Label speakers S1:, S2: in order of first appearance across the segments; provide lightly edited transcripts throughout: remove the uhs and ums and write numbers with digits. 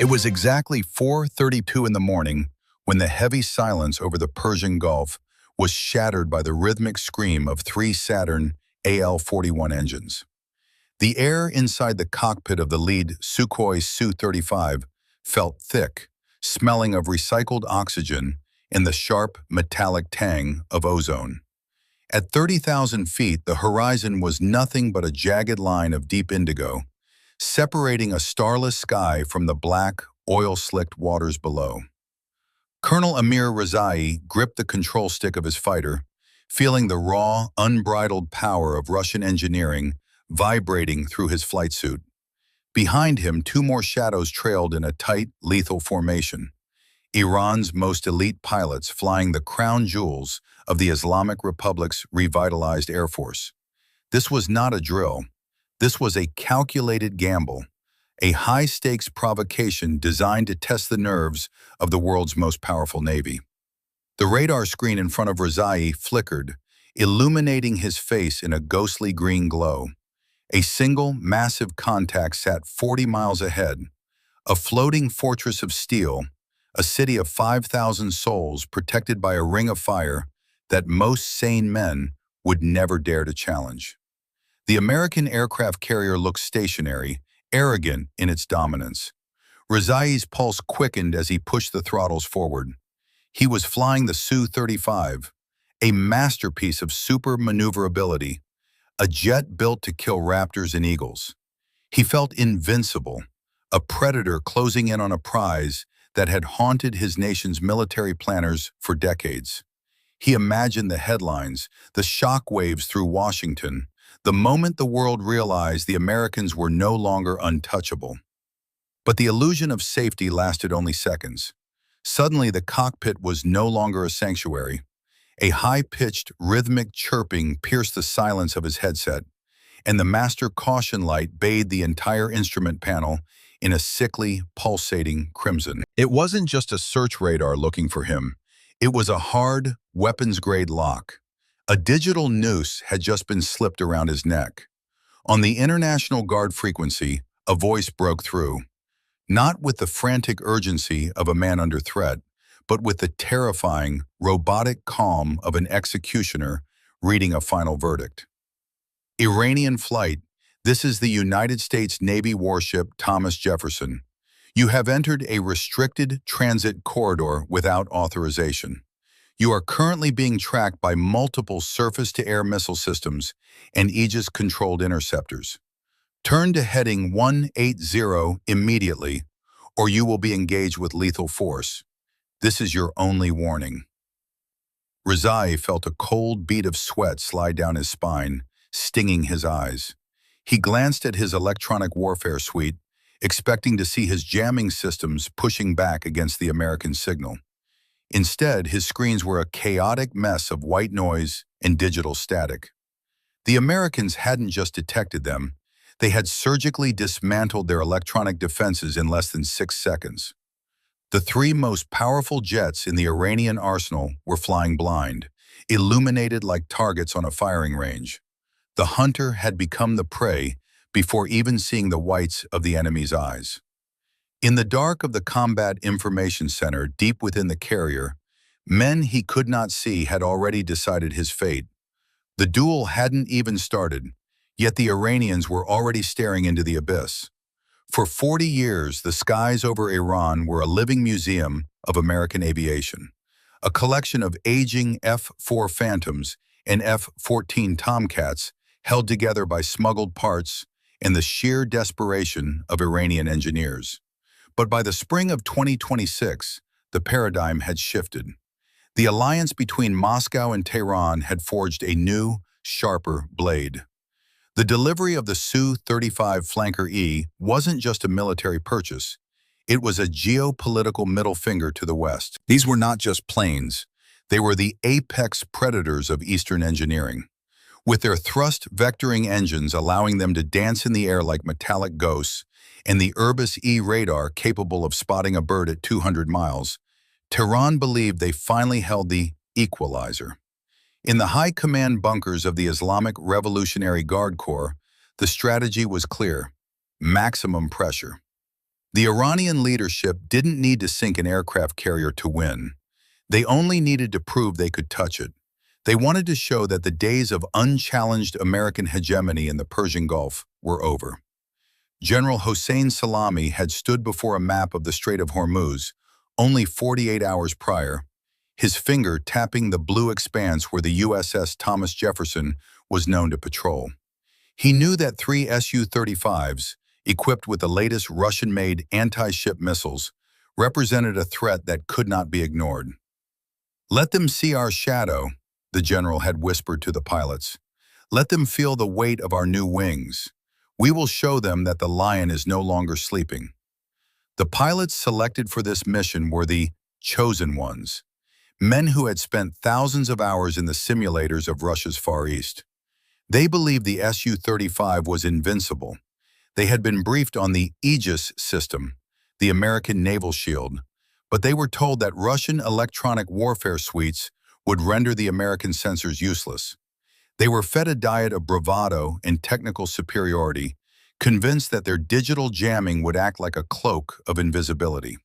S1: It was exactly 4:32 in the morning when the heavy silence over the Persian Gulf was shattered by the rhythmic scream of three Saturn AL-41 engines. The air inside the cockpit of the lead Sukhoi Su-35 felt thick, smelling of recycled oxygen and the sharp, metallic tang of ozone. At 30,000 feet, the horizon was nothing but a jagged line of deep indigo, separating a starless sky from the black, oil-slicked waters below. Colonel Amir Rezai gripped the control stick of his fighter, feeling the raw, unbridled power of Russian engineering vibrating through his flight suit. Behind him, two more shadows trailed in a tight, lethal formation. Iran's most elite pilots flying the crown jewels of the Islamic Republic's revitalized Air Force. This was not a drill. This was a calculated gamble, a high-stakes provocation designed to test the nerves of the world's most powerful navy. The radar screen in front of Rezai flickered, illuminating his face in a ghostly green glow. A single, massive contact sat 40 miles ahead, a floating fortress of steel, a city of 5,000 souls protected by a ring of fire that most sane men would never dare to challenge. The American aircraft carrier looked stationary, arrogant in its dominance. Rezai's pulse quickened as he pushed the throttles forward. He was flying the Su-35, a masterpiece of super maneuverability, a jet built to kill raptors and eagles. He felt invincible, a predator closing in on a prize that had haunted his nation's military planners for decades. He imagined the headlines, the shockwaves through Washington, the moment the world realized the Americans were no longer untouchable. But the illusion of safety lasted only seconds. Suddenly, the cockpit was no longer a sanctuary. A high-pitched, rhythmic chirping pierced the silence of his headset, and the master caution light bathed the entire instrument panel in a sickly, pulsating crimson. It wasn't just a search radar looking for him. It was a hard, weapons-grade lock. A digital noose had just been slipped around his neck. On the International Guard frequency, a voice broke through, not with the frantic urgency of a man under threat, but with the terrifying, robotic calm of an executioner reading a final verdict. Iranian flight, this is the United States Navy warship Thomas Jefferson. You have entered a restricted transit corridor without authorization. You are currently being tracked by multiple surface-to-air missile systems and Aegis-controlled interceptors. Turn to heading 180 immediately, or you will be engaged with lethal force. This is your only warning. Rezai felt a cold bead of sweat slide down his spine, stinging his eyes. He glanced at his electronic warfare suite, expecting to see his jamming systems pushing back against the American signal. Instead, his screens were a chaotic mess of white noise and digital static. The Americans hadn't just detected them, they had surgically dismantled their electronic defenses in less than 6 seconds. The three most powerful jets in the Iranian arsenal were flying blind, illuminated like targets on a firing range. The hunter had become the prey before even seeing the whites of the enemy's eyes. In the dark of the Combat Information Center deep within the carrier, men he could not see had already decided his fate. The duel hadn't even started, yet the Iranians were already staring into the abyss. For 40 years, the skies over Iran were a living museum of American aviation, a collection of aging F-4 Phantoms and F-14 Tomcats held together by smuggled parts and the sheer desperation of Iranian engineers. But by the spring of 2026, the paradigm had shifted. The alliance between Moscow and Tehran had forged a new, sharper blade. The delivery of the Su-35 Flanker E wasn't just a military purchase. It was a geopolitical middle finger to the West. These were not just planes. They were the apex predators of Eastern engineering. With their thrust vectoring engines allowing them to dance in the air like metallic ghosts, and the Irbis E radar capable of spotting a bird at 200 miles, Tehran believed they finally held the equalizer. In the high command bunkers of the Islamic Revolutionary Guard Corps, the strategy was clear: maximum pressure. The Iranian leadership didn't need to sink an aircraft carrier to win. They only needed to prove they could touch it. They wanted to show that the days of unchallenged American hegemony in the Persian Gulf were over. General Hossein Salami had stood before a map of the Strait of Hormuz only 48 hours prior, his finger tapping the blue expanse where the USS Thomas Jefferson was known to patrol. He knew that 3 Su-35s, equipped with the latest Russian-made anti-ship missiles, represented a threat that could not be ignored. "Let them see our shadow," the general had whispered to the pilots. "Let them feel the weight of our new wings. We will show them that the lion is no longer sleeping." The pilots selected for this mission were the chosen ones, men who had spent thousands of hours in the simulators of Russia's Far East. They believed the Su-35 was invincible. They had been briefed on the Aegis system, the American Naval Shield, but they were told that Russian electronic warfare suites would render the American sensors useless. They were fed a diet of bravado and technical superiority, convinced that their digital jamming would act like a cloak of invisibility.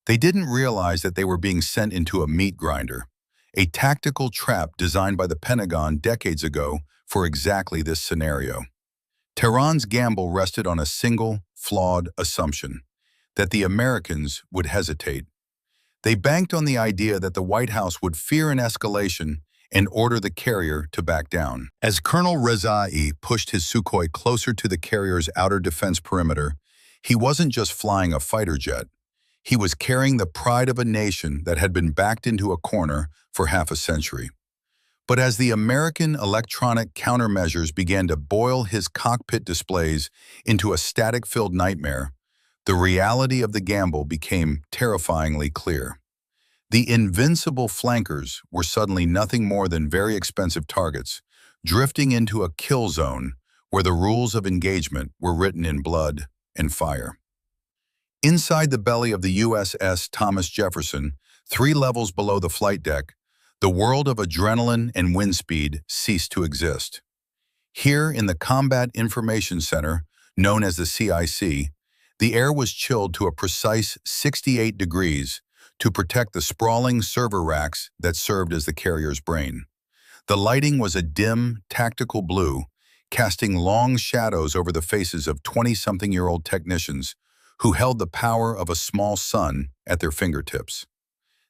S1: They didn't realize that they were being sent into a meat grinder, a tactical trap designed by the Pentagon decades ago for exactly this scenario. Tehran's gamble rested on a single, flawed assumption, that the Americans would hesitate. They banked on the idea that the White House would fear an escalation and order the carrier to back down. As Colonel Rezai pushed his Sukhoi closer to the carrier's outer defense perimeter, he wasn't just flying a fighter jet. He was carrying the pride of a nation that had been backed into a corner for half a century. But as the American electronic countermeasures began to boil his cockpit displays into a static-filled nightmare, the reality of the gamble became terrifyingly clear. The invincible flankers were suddenly nothing more than very expensive targets, drifting into a kill zone where the rules of engagement were written in blood and fire. Inside the belly of the USS Thomas Jefferson, 3 levels below the flight deck, the world of adrenaline and wind speed ceased to exist. Here in the Combat Information Center, known as the CIC, the air was chilled to a precise 68 degrees to protect the sprawling server racks that served as the carrier's brain. The lighting was a dim, tactical blue, casting long shadows over the faces of 20-something-year-old technicians who held the power of a small sun at their fingertips.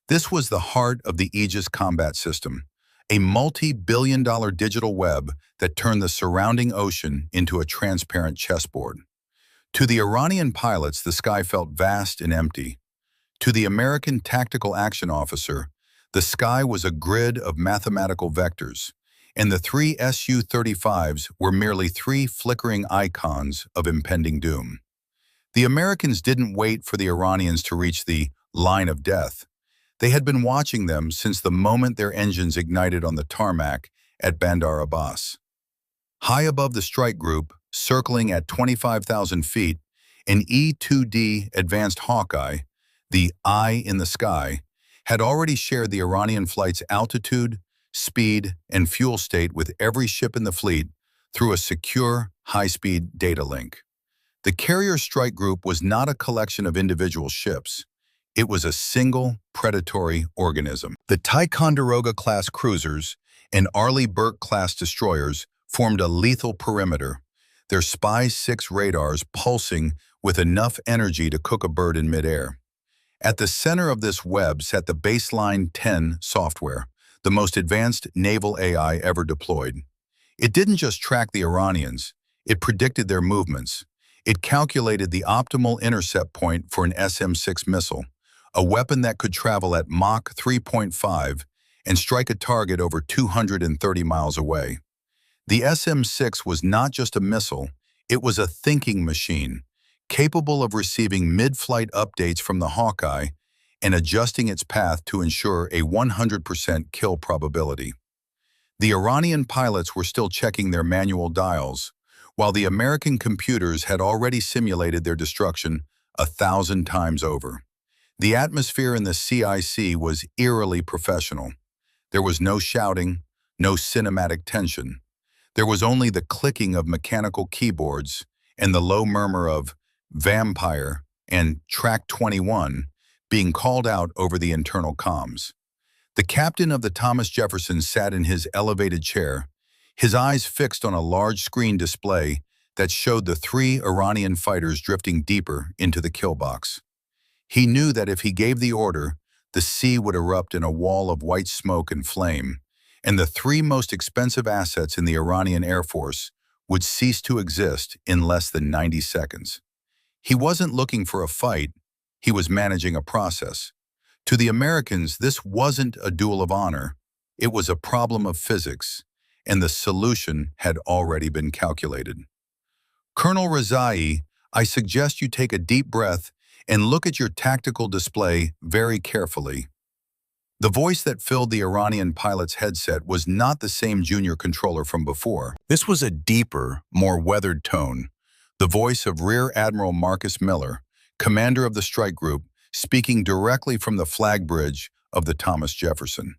S1: This was the heart of the Aegis combat system, a multi-billion-dollar digital web that turned the surrounding ocean into a transparent chessboard. To the Iranian pilots, the sky felt vast and empty. To the American tactical action officer, the sky was a grid of mathematical vectors, and the 3 Su-35s were merely 3 flickering icons of impending doom. The Americans didn't wait for the Iranians to reach the line of death. They had been watching them since the moment their engines ignited on the tarmac at Bandar Abbas. High above the strike group, circling at 25,000 feet, an E-2D Advanced Hawkeye, the eye in the sky, had already shared the Iranian flight's altitude, speed, and fuel state with every ship in the fleet through a secure, high-speed data link. The carrier strike group was not a collection of individual ships. It was a single, predatory organism. The Ticonderoga-class cruisers and Arleigh Burke-class destroyers formed a lethal perimeter, their Spy-6 radars pulsing with enough energy to cook a bird in midair. At the center of this web sat the Baseline 10 software, the most advanced naval AI ever deployed. It didn't just track the Iranians, it predicted their movements. It calculated the optimal intercept point for an SM-6 missile, a weapon that could travel at Mach 3.5 and strike a target over 230 miles away. The SM-6 was not just a missile, it was a thinking machine, capable of receiving mid-flight updates from the Hawkeye and adjusting its path to ensure a 100% kill probability. The Iranian pilots were still checking their manual dials, while the American computers had already simulated their destruction 1,000 times over. The atmosphere in the CIC was eerily professional. There was no shouting, no cinematic tension. There was only the clicking of mechanical keyboards and the low murmur of "vampire" and Track 21 being called out over the internal comms. The captain of the Thomas Jefferson sat in his elevated chair, his eyes fixed on a large screen display that showed the 3 Iranian fighters drifting deeper into the kill box. He knew that if he gave the order, the sea would erupt in a wall of white smoke and flame, and the 3 most expensive assets in the Iranian Air Force would cease to exist in less than 90 seconds. He wasn't looking for a fight, he was managing a process. To the Americans, this wasn't a duel of honor, it was a problem of physics, and the solution had already been calculated. Colonel Rezai, I suggest you take a deep breath and look at your tactical display very carefully. The voice that filled the Iranian pilot's headset was not the same junior controller from before. This was a deeper, more weathered tone, the voice of Rear Admiral Marcus Miller, commander of the strike group, speaking directly from the flag bridge of the Thomas Jefferson.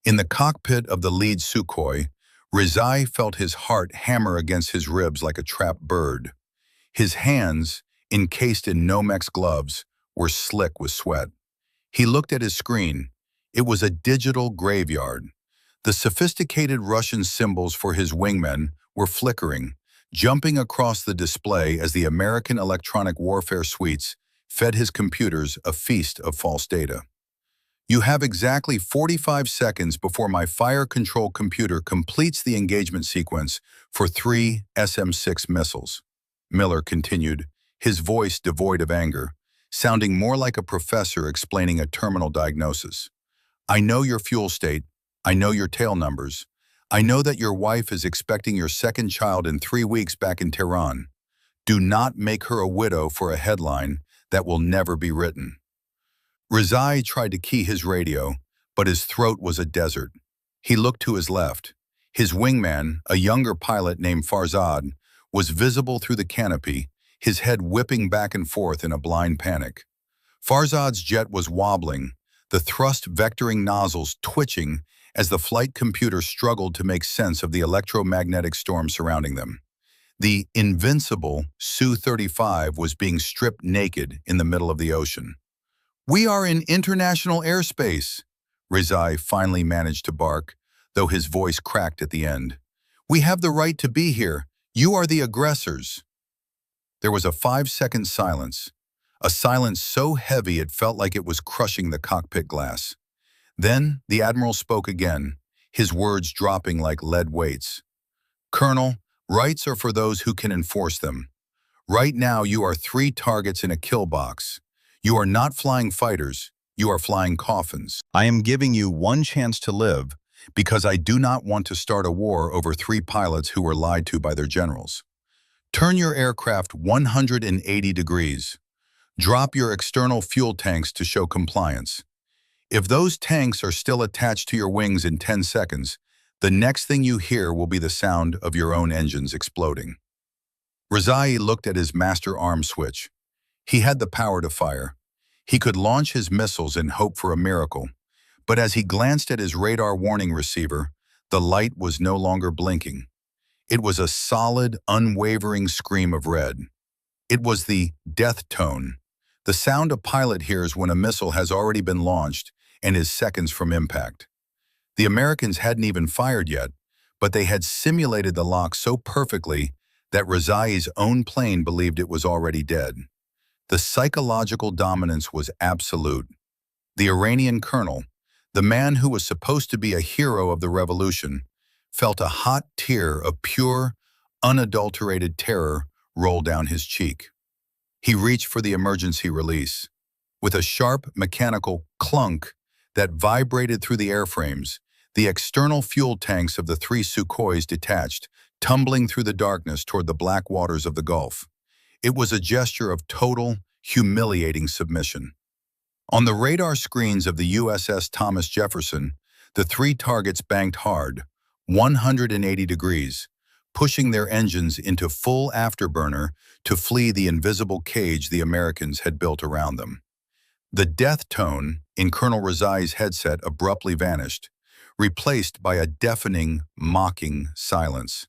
S1: In the cockpit of the lead Sukhoi, Rezai felt his heart hammer against his ribs like a trapped bird. His hands, encased in Nomex gloves, were slick with sweat. He looked at his screen. It was a digital graveyard. The sophisticated Russian symbols for his wingmen were flickering, jumping across the display as the American electronic warfare suites fed his computers a feast of false data. You have exactly 45 seconds before my fire control computer completes the engagement sequence for 3 SM-6 missiles. Miller continued, his voice devoid of anger, sounding more like a professor explaining a terminal diagnosis. I know your fuel state. I know your tail numbers. I know that your wife is expecting your second child in 3 weeks back in Tehran. Do not make her a widow for a headline that will never be written. Rezai tried to key his radio, but his throat was a desert. He looked to his left. His wingman, a younger pilot named Farzad, was visible through the canopy, his head whipping back and forth in a blind panic. Farzad's jet was wobbling, the thrust vectoring nozzles twitching as the flight computer struggled to make sense of the electromagnetic storm surrounding them. The invincible Su-35 was being stripped naked in the middle of the ocean. "We are in international airspace," Rezai finally managed to bark, though his voice cracked at the end. "We have the right to be here. You are the aggressors." There was a 5-second silence, a silence so heavy it felt like it was crushing the cockpit glass. Then the Admiral spoke again, his words dropping like lead weights. "Colonel, rights are for those who can enforce them. Right now you are 3 targets in a kill box. You are not flying fighters, you are flying coffins. I am giving you one chance to live because I do not want to start a war over 3 pilots who were lied to by their generals. Turn your aircraft 180 degrees. Drop your external fuel tanks to show compliance. If those tanks are still attached to your wings in 10 seconds, the next thing you hear will be the sound of your own engines exploding." Rezai looked at his master arm switch. He had the power to fire. He could launch his missiles and hope for a miracle. But as he glanced at his radar warning receiver, the light was no longer blinking. It was a solid, unwavering scream of red. It was the death tone, the sound a pilot hears when a missile has already been launched and is seconds from impact. The Americans hadn't even fired yet, but they had simulated the lock so perfectly that Rezai's own plane believed it was already dead. The psychological dominance was absolute. The Iranian Colonel, the man who was supposed to be a hero of the revolution, felt a hot tear of pure, unadulterated terror roll down his cheek. He reached for the emergency release. With a sharp, mechanical clunk that vibrated through the airframes, the external fuel tanks of the 3 Sukhois detached, tumbling through the darkness toward the black waters of the Gulf. It was a gesture of total, humiliating submission. On the radar screens of the USS Thomas Jefferson, the 3 targets banked hard, 180 degrees, pushing their engines into full afterburner to flee the invisible cage the Americans had built around them. The death tone in Colonel Rezai's headset abruptly vanished, replaced by a deafening, mocking silence.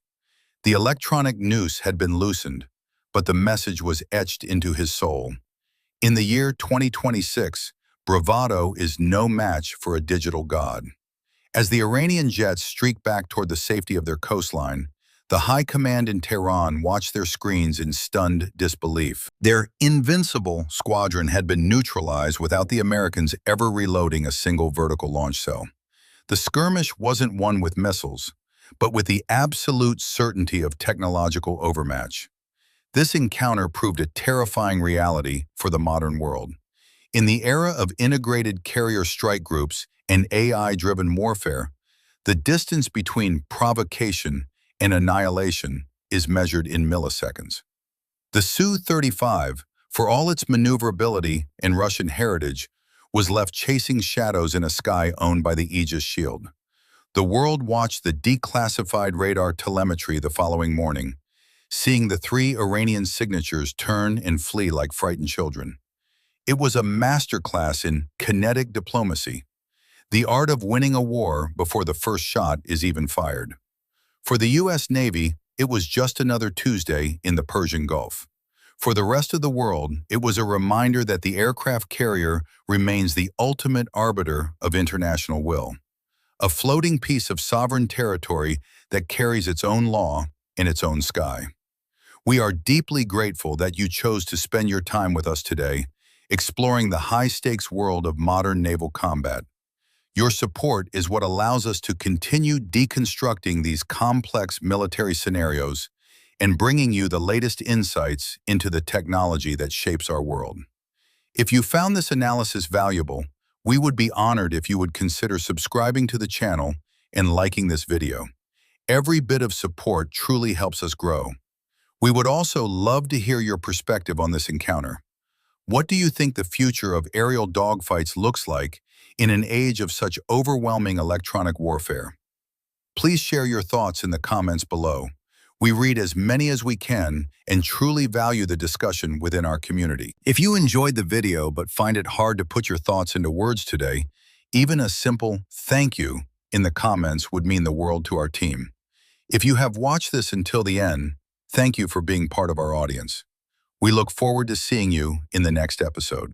S1: The electronic noose had been loosened, but the message was etched into his soul. In the year 2026, bravado is no match for a digital god. As the Iranian jets streak back toward the safety of their coastline, the high command in Tehran watched their screens in stunned disbelief. Their invincible squadron had been neutralized without the Americans ever reloading a single vertical launch cell. The skirmish wasn't won with missiles, but with the absolute certainty of technological overmatch. This encounter proved a terrifying reality for the modern world. In the era of integrated carrier strike groups and AI-driven warfare, the distance between provocation and annihilation is measured in milliseconds. The Su-35, for all its maneuverability and Russian heritage, was left chasing shadows in a sky owned by the Aegis Shield. The world watched the declassified radar telemetry the following morning, seeing the three Iranian signatures turn and flee like frightened children. It was a masterclass in kinetic diplomacy, the art of winning a war before the first shot is even fired. For the U.S. Navy, it was just another Tuesday in the Persian Gulf. For the rest of the world, it was a reminder that the aircraft carrier remains the ultimate arbiter of international will, a floating piece of sovereign territory that carries its own law in its own sky. We are deeply grateful that you chose to spend your time with us today, exploring the high-stakes world of modern naval combat. Your support is what allows us to continue deconstructing these complex military scenarios and bringing you the latest insights into the technology that shapes our world. If you found this analysis valuable, we would be honored if you would consider subscribing to the channel and liking this video. Every bit of support truly helps us grow. We would also love to hear your perspective on this encounter. What do you think the future of aerial dogfights looks like in an age of such overwhelming electronic warfare? Please share your thoughts in the comments below. We read as many as we can and truly value the discussion within our community. If you enjoyed the video but find it hard to put your thoughts into words today, even a simple thank you in the comments would mean the world to our team. If you have watched this until the end, thank you for being part of our audience. We look forward to seeing you in the next episode.